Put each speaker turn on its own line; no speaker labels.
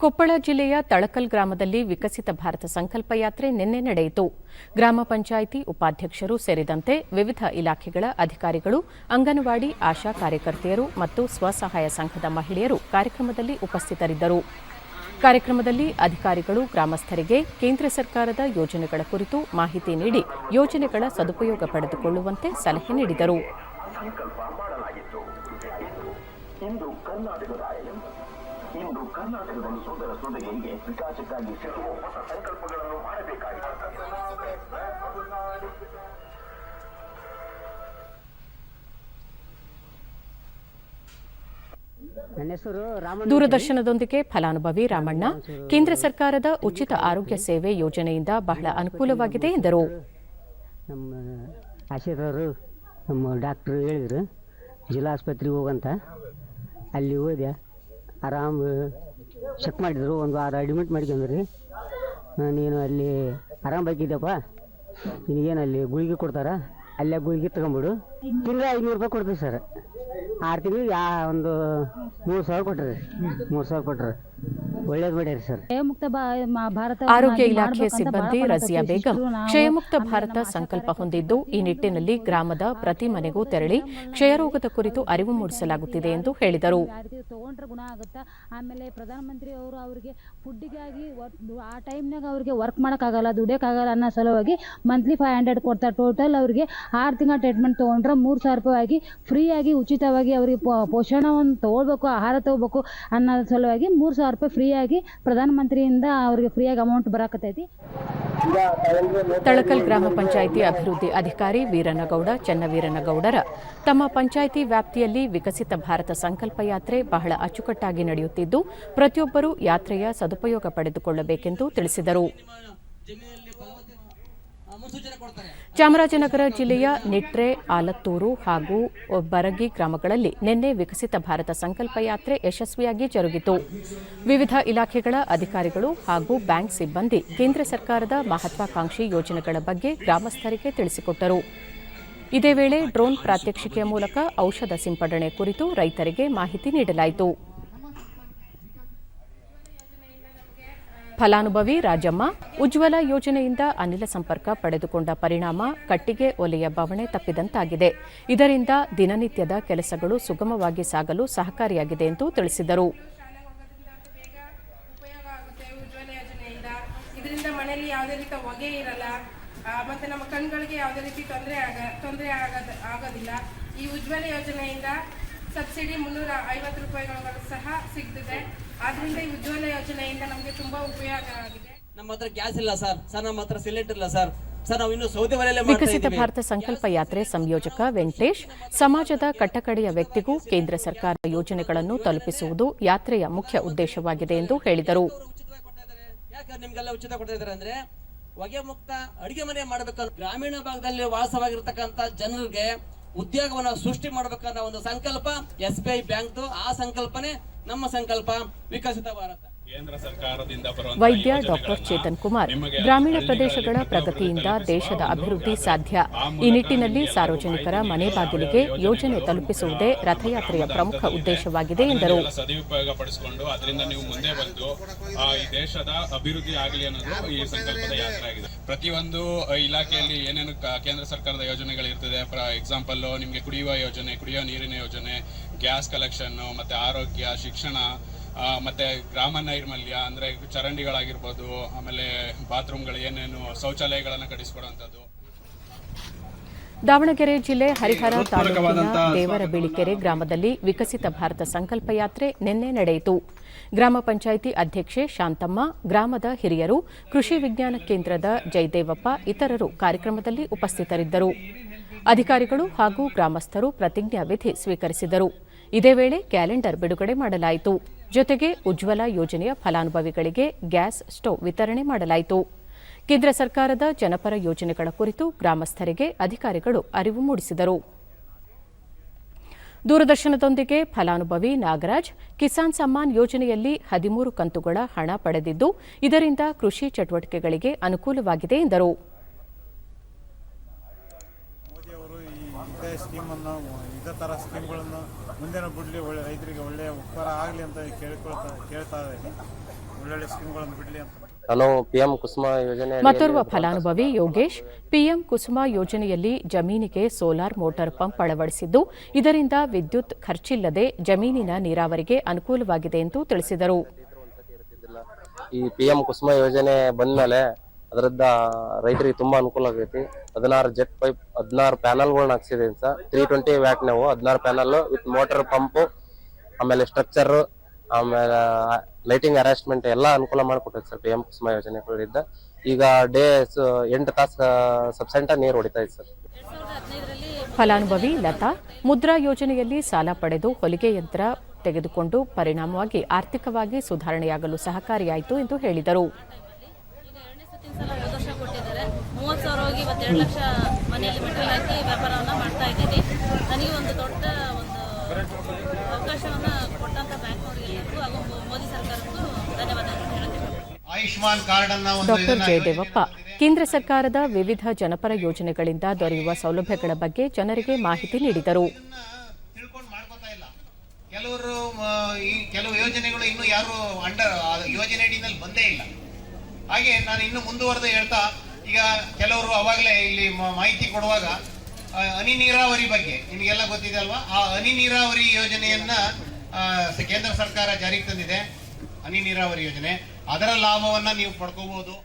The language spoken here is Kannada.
ಕೊಪ್ಪಳ ಜಿಲ್ಲೆಯ ತಳಕಲ್ ಗ್ರಾಮದಲ್ಲಿ ವಿಕಸಿತ ಭಾರತ ಸಂಕಲ್ಪ ಯಾತ್ರೆ ನಿನ್ನೆ ನಡೆಯಿತು. ಗ್ರಾಮ ಪಂಚಾಯಿತಿ ಉಪಾಧ್ಯಕ್ಷರು ಸೇರಿದಂತೆ ವಿವಿಧ ಇಲಾಖೆಗಳ ಅಧಿಕಾರಿಗಳು, ಅಂಗನವಾಡಿ ಆಶಾ ಕಾರ್ಯಕರ್ತೆಯರು ಮತ್ತು ಸ್ವಸಹಾಯ ಸಂಘದ ಮಹಿಳೆಯರು ಕಾರ್ಯಕ್ರಮದಲ್ಲಿ ಉಪಸ್ಥಿತರಿದ್ದರು. ಕಾರ್ಯಕ್ರಮದಲ್ಲಿ ಅಧಿಕಾರಿಗಳು ಗ್ರಾಮಸ್ಥರಿಗೆ ಕೇಂದ್ರ ಸರ್ಕಾರದ ಯೋಜನೆಗಳ ಕುರಿತು ಮಾಹಿತಿ ನೀಡಿ ಯೋಜನೆಗಳ ಸದುಪಯೋಗ ಪಡೆದುಕೊಳ್ಳುವಂತೆ ಸಲಹೆ ನೀಡಿದರು.
ಇಂದು ಕರ್ನಾಟಕದಲ್ಲಿ ಸೋದರ ಸೋದರಿಯರಿಗೆ ವಿಕಾಸಕ್ಕಾಗಿ ಕೆಲವು ಹೊಸ ಸಂಕಲ್ಪಗಳನ್ನು ಮಾಡಬೇಕಾಗಿದೆ.
ದೂರದರ್ಶನದೊಂದಿಗೆ ಫಲಾನುಭವಿ ರಾಮಣ್ಣ, ಕೇಂದ್ರ ಸರ್ಕಾರದ ಉಚಿತ ಆರೋಗ್ಯ ಸೇವೆ ಯೋಜನೆಯಿಂದ ಬಹಳ ಅನುಕೂಲವಾಗಿದೆ ಎಂದರು.
ನಮ್ಮ ಆಶೀರ್ವಾದರು ನಮ್ಮ ಡಾಕ್ಟರ್ ಹೇಳಿದ್ರು ಜಿಲ್ಲಾಸ್ಪತ್ರೆಗೆ ಹೋಗಂತ. ಅಲ್ಲಿ ಹೋದೆ, ಆರಾಮ್ ಚೆಕ್ ಮಾಡಿದ್ರು, ಒಂದು ವಾರ ಅಡ್ಮಿಟ್ ಮಾಡ್ಕೊಂಡ್ರಿ. ನೀನು ಅಲ್ಲಿ ಆರಾಮಾಗಿದ್ದಪ್ಪ, ನಿನಗೇನು ಅಲ್ಲಿ ಗುಳಿಗೆ ಕೊಡ್ತಾರ, ಅಲ್ಲೇ ಗುಳಿಗೆ ತಗೊಂಬಿಡು. ತಿರ್ಗಾ 500 ರೂಪಾಯಿ ಕೊಡ್ತೀವಿ ಸರ್. 6 ತಿಂಗಳಿಗೆ ಒಂದು 3,000 ಕೊಟ್ರಿ. 3,000 ಕೊಟ್ರಿ. ಒಳ್ಳೇದು ಮಾಡ್ಯಾರಿ ಸರ್.
ಆರೋಗ್ಯ ಇಲಾಖೆ ಸಿಬ್ಬಂದಿ ರಜಿಯಾ ಬೇಗಂ ಕ್ಷಯಮುಕ್ತ ಭಾರತ ಸಂಕಲ್ಪ ಹೊಂದಿದ್ದು, ಈ ನಿಟ್ಟಿನಲ್ಲಿ ಗ್ರಾಮದ ಪ್ರತಿ ಮನೆಗೂ ತೆರಳಿ ಕ್ಷಯರೋಗದ ಕುರಿತು ಅರಿವು ಮೂಡಿಸಲಾಗುತ್ತಿದೆ ಎಂದು ಹೇಳಿದರು.
ಆಮೇಲೆ ಪ್ರಧಾನಮಂತ್ರಿ ಅವರು ಅವರಿಗೆ ಫುಡ್ಡಿಗಾಗಿ ಆ ಟೈಮ್ನಾಗ ಅವ್ರಿಗೆ ವರ್ಕ್ ಮಾಡೋಕ್ಕಾಗಲ್ಲ, ದುಡಿಯೋಕ್ಕಾಗಲ್ಲ ಅನ್ನೋ ಸಲುವಾಗಿ ಮಂತ್ಲಿ 500 ಕೊಡ್ತಾರೆ. ಟೋಟಲ್ ಅವರಿಗೆ 6 ತಿಂಗಳ ಟ್ರೀಟ್ಮೆಂಟ್ ತೊಗೊಂಡ್ರೆ 3,000 ರೂಪಾಯಿ ಆಗಿ ಫ್ರೀಯಾಗಿ ಉಚಿತವಾಗಿ ಅವರಿಗೆ ಪೋಷಣವನ್ನು ತೊಗೊಳ್ಬೇಕು, ಆಹಾರ ತಗೋಬೇಕು ಅನ್ನೋ ಸಲುವಾಗಿ 3,000 ರೂಪಾಯಿ ಫ್ರೀಯಾಗಿ ಪ್ರಧಾನಮಂತ್ರಿಯಿಂದ ಅವರಿಗೆ ಫ್ರೀಯಾಗಿ ಅಮೌಂಟ್ ಬರಾಕತ್ತೈತಿ.
ತಳಕಲ್ ಗ್ರಾಮ ಪಂಚಾಯಿತಿ ಅಭಿವೃದ್ಧಿ ಅಧಿಕಾರಿ ವೀರನಗೌಡ ಚನ್ನವೀರನಗೌಡರ ತಮ್ಮ ಪಂಚಾಯಿತಿ ವ್ಯಾಪ್ತಿಯಲ್ಲಿ ವಿಕಸಿತ ಭಾರತ ಸಂಕಲ್ಪ ಯಾತ್ರೆ ಬಹಳ ಅಚ್ಚುಕಟ್ಟಾಗಿ ನಡೆಯುತ್ತಿದ್ದು, ಪ್ರತಿಯೊಬ್ಬರೂ ಯಾತ್ರೆಯ ಸದುಪಯೋಗ ಪಡೆದುಕೊಳ್ಳಬೇಕೆಂದು ತಿಳಿಸಿದರು. ಚಾಮರಾಜನಗರ ಜಿಲ್ಲೆಯ ನಿಟ್ರೆ, ಆಲತ್ತೂರು ಹಾಗೂ ಬರಗಿ ಗ್ರಾಮಗಳಲ್ಲಿ ನಿನ್ನೆ ವಿಕಸಿತ ಭಾರತ ಸಂಕಲ್ಪ ಯಾತ್ರೆ ಯಶಸ್ವಿಯಾಗಿ ಜರುಗಿತು. ವಿವಿಧ ಇಲಾಖೆಗಳ ಅಧಿಕಾರಿಗಳು ಹಾಗೂ ಬ್ಯಾಂಕ್ ಸಿಬ್ಬಂದಿ ಕೇಂದ್ರ ಸರ್ಕಾರದ ಮಹತ್ವಾಕಾಂಕ್ಷಿ ಯೋಜನೆಗಳ ಬಗ್ಗೆ ಗ್ರಾಮಸ್ಥರಿಗೆ ತಿಳಿಸಿಕೊಟ್ಟರು. ಇದೇ ವೇಳೆ ಡ್ರೋನ್ ಪ್ರಾತ್ಯಕ್ಷಿಕೆಯ ಮೂಲಕ ಔಷಧ ಸಿಂಪಡಣೆ ಕುರಿತು ರೈತರಿಗೆ ಮಾಹಿತಿ ನೀಡಲಾಯಿತು. ಫಲಾನುಭವಿ ರಾಜಮ್ಮ, ಉಜ್ವಲ ಯೋಜನೆಯಿಂದ ಅನಿಲ ಸಂಪರ್ಕ ಪಡೆದುಕೊಂಡ ಪರಿಣಾಮ ಕಟ್ಟಿಗೆ ಒಲೆಯ ಬವಣೆ ತಪ್ಪಿದಂತಾಗಿದೆ. ಇದರಿಂದ ದಿನನಿತ್ಯದ ಕೆಲಸಗಳು ಸುಗಮವಾಗಿ ಸಾಗಲು ಸಹಕಾರಿಯಾಗಿದೆ ಎಂದು ತಿಳಿಸಿದರು.
ಇದರಿಂದ ಮನೆಯಲ್ಲಿ ಯಾವುದೇ ರೀತಿಯ ಹೊಗೆ ಇರಲ್ಲ, ಮತ್ತೆ ನಮ್ಮ ಕಣ್ಗಳಿಗೆ ಯಾವುದೇ ರೀತಿ ತೊಂದರೆ ಆಗೋದಿಲ್ಲ. ಈ ಉಜ್ವಲ ಯೋಜನೆಯಿಂದ ಸಬ್ಸಿಡಿ 350 ರೂಪಾಯಿಗಳು ಸಹ ಸಿಗ್ತಿದೆ. ಆದ್ರಿಂದ ಈ ಉಜ್ವಲ ಯೋಜನೆಯಿಂದ ನಮಗೆ ತುಂಬಾ ಉಪಯೋಗ ಆಗಿದೆ.
ನಮ್ಮ ಹತ್ರ ಗ್ಯಾಸ್ ಇಲ್ಲ ಸರ್, ನಮ್ಮ ಹತ್ರ ಸಿಲಿಂಡರ್ ಇಲ್ಲ ಸರ್. ನಾವು ಇನ್ನು ಸೌದೆ ಒಲೆಯಲ್ಲೇ
ವಿಕಸಿತ ಭಾರತ ಸಂಕಲ್ಪ ಯಾತ್ರೆ ಸಂಯೋಜಕ ವೆಂಕಟೇಶ್, ಸಮಾಜದ ಕಟ್ಟಕಡೆಯ ವ್ಯಕ್ತಿಗೂ ಕೇಂದ್ರ ಸರ್ಕಾರ ಯೋಜನೆಗಳನ್ನು ತಲುಪಿಸುವುದು ಯಾತ್ರೆಯ ಮುಖ್ಯ ಉದ್ದೇಶವಾಗಿದೆ ಎಂದು ಹೇಳಿದರು.
ಯಾಕೆ ನಿಮ್ಗೆಲ್ಲ ಉಚಿತ ಕೊಡ್ತಾ ಇದ್ದಾರೆ ಅಂದ್ರೆ, ಹೊಗೆ ಮುಕ್ತ ಅಡಿಗೆ ಮನೆ ಮಾಡಬೇಕಂತ ಗ್ರಾಮೀಣ ಭಾಗದಲ್ಲಿ ವಾಸವಾಗಿರ್ತಕ್ಕಂಥ ಜನರಿಗೆ ಉದ್ಯೋಗವನ್ನು ಸೃಷ್ಟಿ ಮಾಡಬೇಕನ್ನೋ ಒಂದು ಸಂಕಲ್ಪ SBI ಬ್ಯಾಂಕ್. ಆ ಸಂಕಲ್ಪನೆ ನಮ್ಮ ಸಂಕಲ್ಪ ವಿಕಸಿತ ಭಾರತ.
ವೈದ್ಯ ಡಾಕ್ಟರ್ ಚೇತನ್ ಕುಮಾರ್, ಗ್ರಾಮೀಣ ಪ್ರದೇಶಗಳ ಪ್ರಗತಿಯಿಂದ ದೇಶದ ಅಭಿವೃದ್ಧಿ ಸಾಧ್ಯ. ಈ ನಿಟ್ಟಿನಲ್ಲಿ ಸಾರ್ವಜನಿಕರ ಮನೆ ಬಾಗಿಲಿಗೆ ಯೋಜನೆ ತಲುಪಿಸುವುದೇ ರಥಯಾತ್ರೆಯ ಪ್ರಮುಖ ಉದ್ದೇಶವಾಗಿದೆ ಎಂದರು.
ಸದುಪಯೋಗ ಪಡಿಸಿಕೊಂಡು ಅದರಿಂದ ನೀವು ಮುಂದೆ ಬಂದು ಈ ದೇಶದ ಅಭಿವೃದ್ಧಿ ಆಗಲಿ ಅನ್ನೋದು ಈ ಸಂಕಲ್ಪದ ಯಾತ್ರೆ ಆಗಿದೆ. ಪ್ರತಿಯೊಂದು ಇಲಾಖೆಯಲ್ಲಿ ಏನೇನು ಕೇಂದ್ರ ಸರ್ಕಾರದ ಯೋಜನೆಗಳು ಇರ್ತದೆ, ಫಾರ್ ಎಕ್ಸಾಂಪಲ್ ನಿಮಗೆ ಕುಡಿಯುವ ಯೋಜನೆ, ಕುಡಿಯುವ ನೀರಿನ ಯೋಜನೆ, ಗ್ಯಾಸ್ ಕಲೆಕ್ಷನ್, ಮತ್ತೆ ಆರೋಗ್ಯ, ಶಿಕ್ಷಣ, ಮತ್ತೆ ಗ್ರಾಮ ನೈರ್ಮಲ್ಯ ಅಂದ್ರೆ ಚರಂಡಿಗಳಾಗಿರ್ಬೋದು, ಆಮೇಲೆ ಬಾತ್ರೂಮ್ಗಳು, ಏನೇನು ಶೌಚಾಲಯಗಳನ್ನು ಕಟ್ಟಿಸಿಕೊಡುವಂಥದ್ದು.
ದಾವಣಗೆರೆ ಜಿಲ್ಲೆ ಹರಿಹರ ತಾಲೂಕಿನ ದೇವರಬಿಳಿಕೆರೆ ಗ್ರಾಮದಲ್ಲಿ ವಿಕಸಿತ ಭಾರತ ಸಂಕಲ್ಪ ಯಾತ್ರೆ ನಿನ್ನೆ ನಡೆಯಿತು. ಗ್ರಾಮ ಪಂಚಾಯಿತಿ ಅಧ್ಯಕ್ಷೆ ಶಾಂತಮ್ಮ, ಗ್ರಾಮದ ಹಿರಿಯರು, ಕೃಷಿ ವಿಜ್ಞಾನ ಕೇಂದ್ರದ ಜಯದೇವಪ್ಪ ಇತರರು ಕಾರ್ಯಕ್ರಮದಲ್ಲಿ ಉಪಸ್ಥಿತರಿದ್ದರು. ಅಧಿಕಾರಿಗಳು ಹಾಗೂ ಗ್ರಾಮಸ್ಥರು ಪ್ರತಿಜ್ಞಾ ವಿಧಿ ಸ್ವೀಕರಿಸಿದರು. ಇದೇ ವೇಳೆ ಕ್ಯಾಲೆಂಡರ್ ಬಿಡುಗಡೆ ಮಾಡಲಾಯಿತು. ಜೊತೆಗೆ ಉಜ್ವಲ ಯೋಜನೆಯ ಫಲಾನುಭವಿಗಳಿಗೆ ಗ್ಯಾಸ್ ಸ್ಟೋವ್ ವಿತರಣೆ ಮಾಡಲಾಯಿತು. ಕೇಂದ್ರ ಸರ್ಕಾರದ ಜನಪರ ಯೋಜನೆಗಳ ಕುರಿತು ಗ್ರಾಮಸ್ಥರಿಗೆ ಅಧಿಕಾರಿಗಳು ಅರಿವು ಮೂಡಿಸಿದರು. ದೂರದರ್ಶನದೊಂದಿಗೆ ಫಲಾನುಭವಿ ನಾಗರಾಜ್, ಕಿಸಾನ್ ಸಮ್ಮಾನ್ ಯೋಜನೆಯಲ್ಲಿ 13 ಕಂತುಗಳ ಹಣ ಪಡೆದಿದ್ದು, ಇದರಿಂದ ಕೃಷಿ ಚಟುವಟಿಕೆಗಳಿಗೆ ಅನುಕೂಲವಾಗಿದೆ ಎಂದರು.
ಇದೇ ಥರ ಸ್ಕೀಮ್ಗಳನ್ನು ಮುಂದಿನ ಬಿಡಲಿ, ರೈತರಿಗೆ ಒಳ್ಳೆಯ ಉಪಕಾರ ಆಗಲಿ ಅಂತ ಕೇಳ್ತಾ ಇದ್ದೀನಿ. ಒಳ್ಳೊಳ್ಳೆ ಸ್ಕೀಮ್ಗಳನ್ನು ಬಿಡಲಿ ಅಂತ.
ನಾನು PM ಕುಸುಮ ಯೋಜನೆ
ಮತ್ತೋರ್ವ ಫಲಾನುಭವಿ ಯೋಗೇಶ್ PM ಕುಸುಮ ಯೋಜನೆಯಲ್ಲಿ ಜಮೀನಿಗೆ ಸೋಲಾರ್ ಮೋಟಾರ್ ಪಂಪ್ ಅಳವಡಿಸಿದ್ದು ಇದರಿಂದ ವಿದ್ಯುತ್ ಖರ್ಚಿಲ್ಲದೆ ಜಮೀನಿನ ನೀರಾವರಿಗೆ ಅನುಕೂಲವಾಗಿದೆ ಎಂದು ತಿಳಿಸಿದರು.
ಈ PM ಕುಸುಮ ಯೋಜನೆ ಬಂದ್ಮೇಲೆ ಅದರಿಂದ ರೈತರಿಗೆ ತುಂಬಾ ಅನುಕೂಲ ಆಗೈತಿ. 16 ಜೆಟ್ ಪೈಪ್ 16 ಪ್ಯಾನಲ್ಗಳನ್ನ ಹಾಕ್ಸಿದೀನಿ ಸರ್. 320 ವ್ಯಾಟ್ ನಾವು 16 ಪ್ಯಾನಲ್ ವಿತ್ ಮೋಟರ್ ಪಂಪ್, ಆಮೇಲೆ ಸ್ಟ್ರಕ್ಚರ್, ಆಮೇಲೆ ಲೈಟಿಂಗ್ ಅರೇಂಜ್ಮೆಂಟ್ ಎಲ್ಲ ಅನುಕೂಲ ಮಾಡಿಕೊಟ್ಟೈತೆ ಸರ್ PM ಕುಸುಮ ಯೋಜನೆಗಳಿಂದ. ಈಗ ಡೇ 8 ತಾಸು ಸಬ್ಸೆಂಟ ನೀರು ಹೊಡಿತಾ ಇದೆ ಸರ್.
ಫಲಾನುಭವಿ ಲತಾ ಮುದ್ರಾ ಯೋಜನೆಯಲ್ಲಿ ಸಾಲ ಪಡೆದು ಹೊಲಿಗೆ ಯಂತ್ರ ತೆಗೆದುಕೊಂಡು ಪರಿಣಾಮವಾಗಿ ಆರ್ಥಿಕವಾಗಿ ಸುಧಾರಣೆಯಾಗಲು ಸಹಕಾರಿಯಾಯಿತು ಎಂದು ಹೇಳಿದರು.
30,000 ಹೋಗಿ 2 ಲಕ್ಷ ಮನೆಯಲ್ಲಿ ಮೆಟೀರಿಯಲ್ ಹಾಕಿ ವ್ಯಾಪಾರವನ್ನು ಮಾಡ್ತಾ ಇದ್ದೀನಿ. ನನಗೆ ಒಂದು ದೊಡ್ಡ ಅವಕಾಶವನ್ನು ಕೊಟ್ಟಂತ ಬ್ಯಾಂಕ್ನವರಿಗೆ ಹಾಗೂ ಮೋದಿ ಸರ್ಕಾರಕ್ಕೂ ಧನ್ಯವಾದಗಳನ್ನು ಹೇಳುತ್ತೇನೆ.
ಆಯುಷ್ಮಾನ್ ಕಾರ್ಡ್ ಅನ್ನು
ಡಾಕ್ಟರ್ ಜಯದೇವಪ್ಪ ಕೇಂದ್ರ ಸರ್ಕಾರದ ವಿವಿಧ ಜನಪರ ಯೋಜನೆಗಳಿಂದ ದೊರೆಯುವ ಸೌಲಭ್ಯಗಳ ಬಗ್ಗೆ ಜನರಿಗೆ ಮಾಹಿತಿ ನೀಡಿದರು.
ತಿಳ್ಕೊಂಡು ಮಾಡ್ಕೋತಾ ಇಲ್ಲ ಕೆಲವು ಯೋಜನೆಗಳು ಇನ್ನು ಯಾರು ಯೋಜನೆ ಅಡಿನಲ್ಲಿ ಬಂದೇ ಇಲ್ಲ. ಹಾಗೆ ನಾನು ಇನ್ನು ಮುಂದುವರೆದು ಹೇಳ್ತಾ, ಈಗ ಕೆಲವರು ಅವಾಗಲೇ ಇಲ್ಲಿ ಮಾಹಿತಿ ಕೊಡುವಾಗ ಹನಿ ನೀರಾವರಿ ಬಗ್ಗೆ ನಿಮಗೆಲ್ಲ ಗೊತ್ತಿದೆ ಅಲ್ವಾ. ಆ ಹನಿ ನೀರಾವರಿ ಯೋಜನೆಯನ್ನ ಕೇಂದ್ರ ಸರ್ಕಾರ ಜಾರಿಗೆ ತಂದಿದೆ. ಹನಿ ನೀರಾವರಿ ಯೋಜನೆ, ಅದರ ಲಾಭವನ್ನ ನೀವು ಪಡ್ಕೋಬಹುದು.